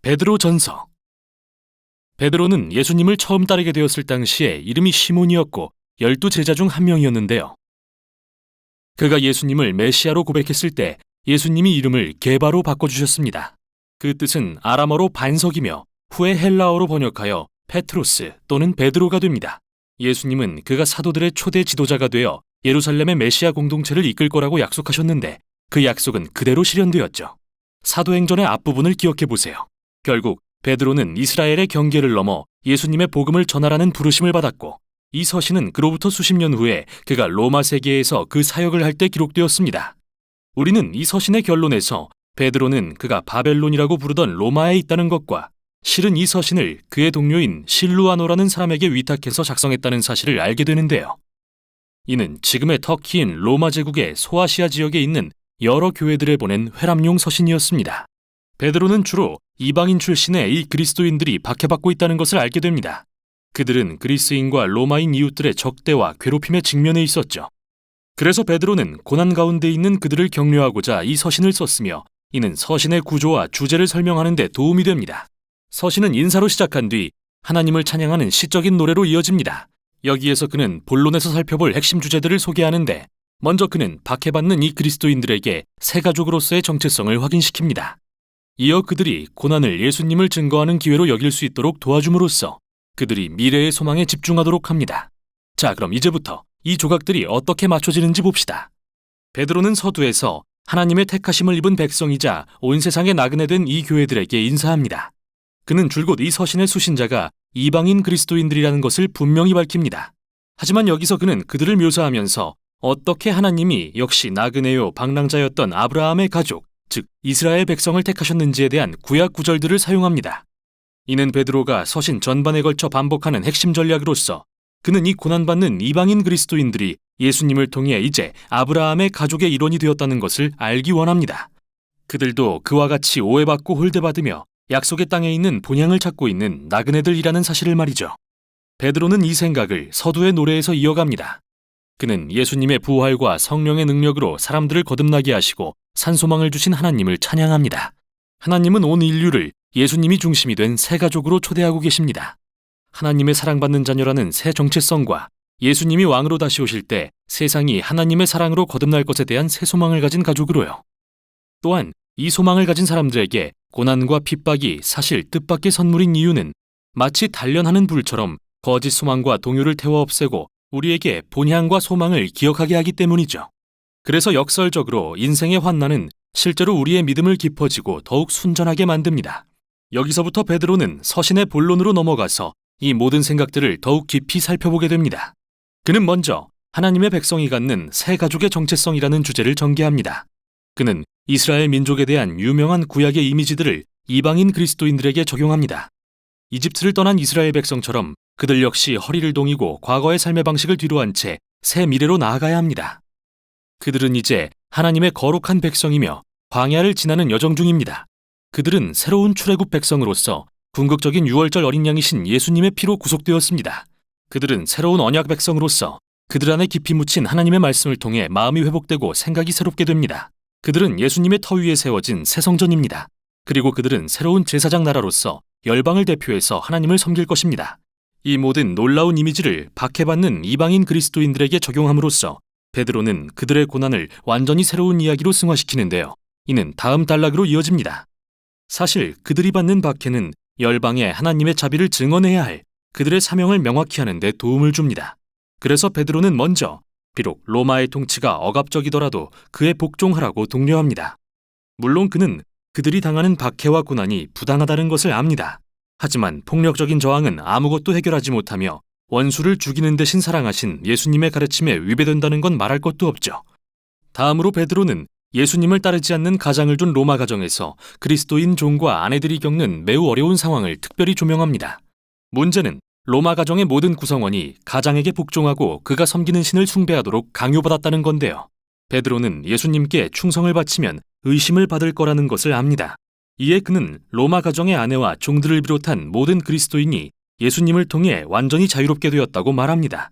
베드로 전서. 베드로는 예수님을 처음 따르게 되었을 당시에 이름이 시몬이었고 12제자 중 한 명이었는데요. 그가 예수님을 메시아로 고백했을 때 예수님이 이름을 게바로 바꿔주셨습니다. 그 뜻은 아람어로 반석이며 후에 헬라어로 번역하여 페트로스 또는 베드로가 됩니다. 예수님은 그가 사도들의 초대 지도자가 되어 예루살렘의 메시아 공동체를 이끌 거라고 약속하셨는데 그 약속은 그대로 실현되었죠. 사도행전의 앞부분을 기억해 보세요. 결국 베드로는 이스라엘의 경계를 넘어 예수님의 복음을 전하라는 부르심을 받았고 이 서신은 그로부터 수십 년 후에 그가 로마 세계에서 그 사역을 할 때 기록되었습니다. 우리는 이 서신의 결론에서 베드로는 그가 바벨론이라고 부르던 로마에 있다는 것과 실은 이 서신을 그의 동료인 실루아노라는 사람에게 위탁해서 작성했다는 사실을 알게 되는데요. 이는 지금의 터키인 로마 제국의 소아시아 지역에 있는 여러 교회들에 보낸 회람용 서신이었습니다. 베드로는 주로 이방인 출신의 이 그리스도인들이 박해받고 있다는 것을 알게 됩니다. 그들은 그리스인과 로마인 이웃들의 적대와 괴롭힘에 직면해 있었죠. 그래서 베드로는 고난 가운데 있는 그들을 격려하고자 이 서신을 썼으며 이는 서신의 구조와 주제를 설명하는 데 도움이 됩니다. 서신은 인사로 시작한 뒤 하나님을 찬양하는 시적인 노래로 이어집니다. 여기에서 그는 본론에서 살펴볼 핵심 주제들을 소개하는데 먼저 그는 박해받는 이 그리스도인들에게 새 가족으로서의 정체성을 확인시킵니다. 이어 그들이 고난을 예수님을 증거하는 기회로 여길 수 있도록 도와줌으로써 그들이 미래의 소망에 집중하도록 합니다. 자, 그럼 이제부터 이 조각들이 어떻게 맞춰지는지 봅시다. 베드로는 서두에서 하나님의 택하심을 입은 백성이자 온 세상에 나그네 된 이 교회들에게 인사합니다. 그는 줄곧 이 서신의 수신자가 이방인 그리스도인들이라는 것을 분명히 밝힙니다. 하지만 여기서 그는 그들을 묘사하면서 어떻게 하나님이 역시 나그네요 방랑자였던 아브라함의 가족, 즉 이스라엘 백성을 택하셨는지에 대한 구약 구절들을 사용합니다. 이는 베드로가 서신 전반에 걸쳐 반복하는 핵심 전략으로서 그는 이 고난받는 이방인 그리스도인들이 예수님을 통해 이제 아브라함의 가족의 일원이 되었다는 것을 알기 원합니다. 그들도 그와 같이 오해받고 홀대받으며 약속의 땅에 있는 본향을 찾고 있는 나그네들이라는 사실을 말이죠. 베드로는 이 생각을 서두의 노래에서 이어갑니다. 그는 예수님의 부활과 성령의 능력으로 사람들을 거듭나게 하시고 산소망을 주신 하나님을 찬양합니다. 하나님은 온 인류를 예수님이 중심이 된 새 가족으로 초대하고 계십니다. 하나님의 사랑받는 자녀라는 새 정체성과 예수님이 왕으로 다시 오실 때 세상이 하나님의 사랑으로 거듭날 것에 대한 새 소망을 가진 가족으로요. 또한 이 소망을 가진 사람들에게 고난과 핍박이 사실 뜻밖의 선물인 이유는 마치 단련하는 불처럼 거짓 소망과 동요를 태워 없애고 우리에게 본향과 소망을 기억하게 하기 때문이죠. 그래서 역설적으로 인생의 환난은 실제로 우리의 믿음을 깊어지고 더욱 순전하게 만듭니다. 여기서부터 베드로는 서신의 본론으로 넘어가서 이 모든 생각들을 더욱 깊이 살펴보게 됩니다. 그는 먼저 하나님의 백성이 갖는 새 가족의 정체성이라는 주제를 전개합니다. 그는 이스라엘 민족에 대한 유명한 구약의 이미지들을 이방인 그리스도인들에게 적용합니다. 이집트를 떠난 이스라엘 백성처럼 그들 역시 허리를 동이고 과거의 삶의 방식을 뒤로한 채 새 미래로 나아가야 합니다. 그들은 이제 하나님의 거룩한 백성이며 광야를 지나는 여정 중입니다. 그들은 새로운 출애굽 백성으로서 궁극적인 유월절 어린 양이신 예수님의 피로 구속되었습니다. 그들은 새로운 언약 백성으로서 그들 안에 깊이 묻힌 하나님의 말씀을 통해 마음이 회복되고 생각이 새롭게 됩니다. 그들은 예수님의 터 위에 세워진 새 성전입니다. 그리고 그들은 새로운 제사장 나라로서 열방을 대표해서 하나님을 섬길 것입니다. 이 모든 놀라운 이미지를 박해받는 이방인 그리스도인들에게 적용함으로써 베드로는 그들의 고난을 완전히 새로운 이야기로 승화시키는데요. 이는 다음 단락으로 이어집니다. 사실 그들이 받는 박해는 열방에 하나님의 자비를 증언해야 할 그들의 사명을 명확히 하는 데 도움을 줍니다. 그래서 베드로는 먼저 비록 로마의 통치가 억압적이더라도 그에 복종하라고 독려합니다. 물론 그는 그들이 당하는 박해와 고난이 부당하다는 것을 압니다. 하지만 폭력적인 저항은 아무것도 해결하지 못하며 원수를 죽이는 대신 사랑하신 예수님의 가르침에 위배된다는 건 말할 것도 없죠. 다음으로 베드로는 예수님을 따르지 않는 가장을 둔 로마 가정에서 그리스도인 종과 아내들이 겪는 매우 어려운 상황을 특별히 조명합니다. 문제는 로마 가정의 모든 구성원이 가장에게 복종하고 그가 섬기는 신을 숭배하도록 강요받았다는 건데요. 베드로는 예수님께 충성을 바치면 의심을 받을 거라는 것을 압니다. 이에 그는 로마 가정의 아내와 종들을 비롯한 모든 그리스도인이 예수님을 통해 완전히 자유롭게 되었다고 말합니다.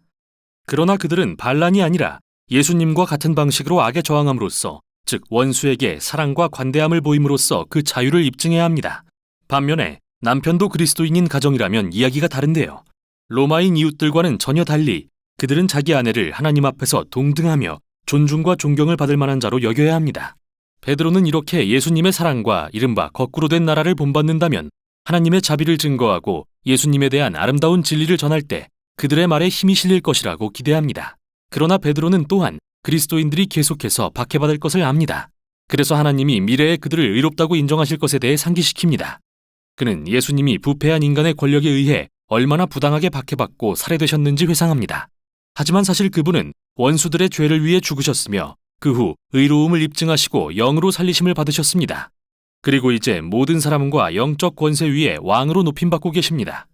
그러나 그들은 반란이 아니라 예수님과 같은 방식으로 악에 저항함으로써 즉 원수에게 사랑과 관대함을 보임으로써 그 자유를 입증해야 합니다. 반면에 남편도 그리스도인인 가정이라면 이야기가 다른데요. 로마인 이웃들과는 전혀 달리 그들은 자기 아내를 하나님 앞에서 동등하며 존중과 존경을 받을 만한 자로 여겨야 합니다. 베드로는 이렇게 예수님의 사랑과 이른바 거꾸로 된 나라를 본받는다면 하나님의 자비를 증거하고 예수님에 대한 아름다운 진리를 전할 때 그들의 말에 힘이 실릴 것이라고 기대합니다. 그러나 베드로는 또한 그리스도인들이 계속해서 박해받을 것을 압니다. 그래서 하나님이 미래에 그들을 의롭다고 인정하실 것에 대해 상기시킵니다. 그는 예수님이 부패한 인간의 권력에 의해 얼마나 부당하게 박해받고 살해되셨는지 회상합니다. 하지만 사실 그분은 원수들의 죄를 위해 죽으셨으며 그 후 의로움을 입증하시고 영으로 살리심을 받으셨습니다. 그리고 이제 모든 사람과 영적 권세 위에 왕으로 높임받고 계십니다.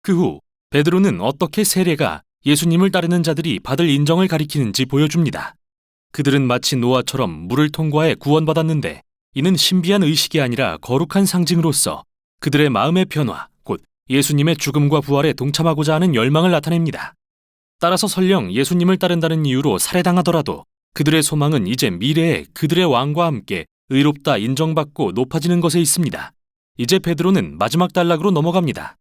그 후 베드로는 어떻게 세례가 예수님을 따르는 자들이 받을 인정을 가리키는지 보여줍니다. 그들은 마치 노아처럼 물을 통과해 구원받았는데 이는 신비한 의식이 아니라 거룩한 상징으로서 그들의 마음의 변화, 곧 예수님의 죽음과 부활에 동참하고자 하는 열망을 나타냅니다. 따라서 설령 예수님을 따른다는 이유로 살해당하더라도 그들의 소망은 이제 미래에 그들의 왕과 함께 의롭다 인정받고 높아지는 것에 있습니다. 이제 베드로는 마지막 단락으로 넘어갑니다.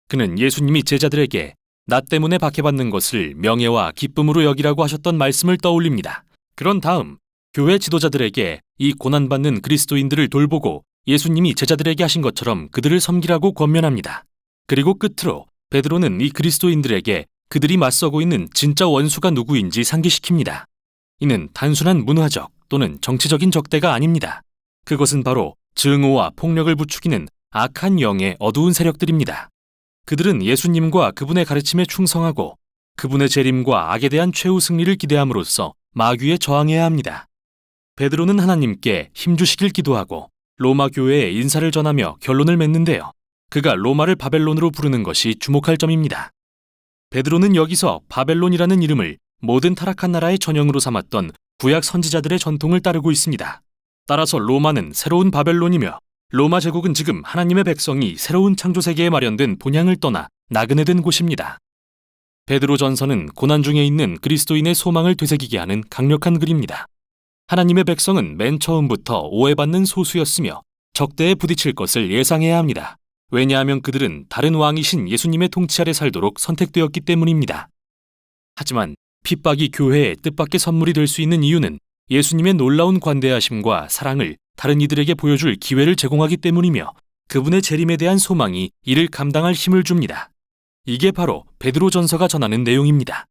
그는 예수님이 제자들에게 나 때문에 박해받는 것을 명예와 기쁨으로 여기라고 하셨던 말씀을 떠올립니다. 그런 다음 교회 지도자들에게 이 고난받는 그리스도인들을 돌보고 예수님이 제자들에게 하신 것처럼 그들을 섬기라고 권면합니다. 그리고 끝으로 베드로는 이 그리스도인들에게 그들이 맞서고 있는 진짜 원수가 누구인지 상기시킵니다. 이는 단순한 문화적 또는 정치적인 적대가 아닙니다. 그것은 바로 증오와 폭력을 부추기는 악한 영의 어두운 세력들입니다. 그들은 예수님과 그분의 가르침에 충성하고 그분의 재림과 악에 대한 최후 승리를 기대함으로써 마귀에 저항해야 합니다. 베드로는 하나님께 힘주시길 기도하고 로마 교회에 인사를 전하며 결론을 맺는데요. 그가 로마를 바벨론으로 부르는 것이 주목할 점입니다. 베드로는 여기서 바벨론이라는 이름을 모든 타락한 나라의 전형으로 삼았던 구약 선지자들의 전통을 따르고 있습니다. 따라서 로마는 새로운 바벨론이며 로마 제국은 지금 하나님의 백성이 새로운 창조세계에 마련된 본향을 떠나 나그네 된 곳입니다. 베드로전서는 고난 중에 있는 그리스도인의 소망을 되새기게 하는 강력한 글입니다. 하나님의 백성은 맨 처음부터 오해받는 소수였으며 적대에 부딪힐 것을 예상해야 합니다. 왜냐하면 그들은 다른 왕이신 예수님의 통치 아래 살도록 선택되었기 때문입니다. 하지만 핍박이 교회의 뜻밖의 선물이 될 수 있는 이유는 예수님의 놀라운 관대하심과 사랑을 다른 이들에게 보여줄 기회를 제공하기 때문이며 그분의 재림에 대한 소망이 이를 감당할 힘을 줍니다. 이게 바로 베드로전서가 전하는 내용입니다.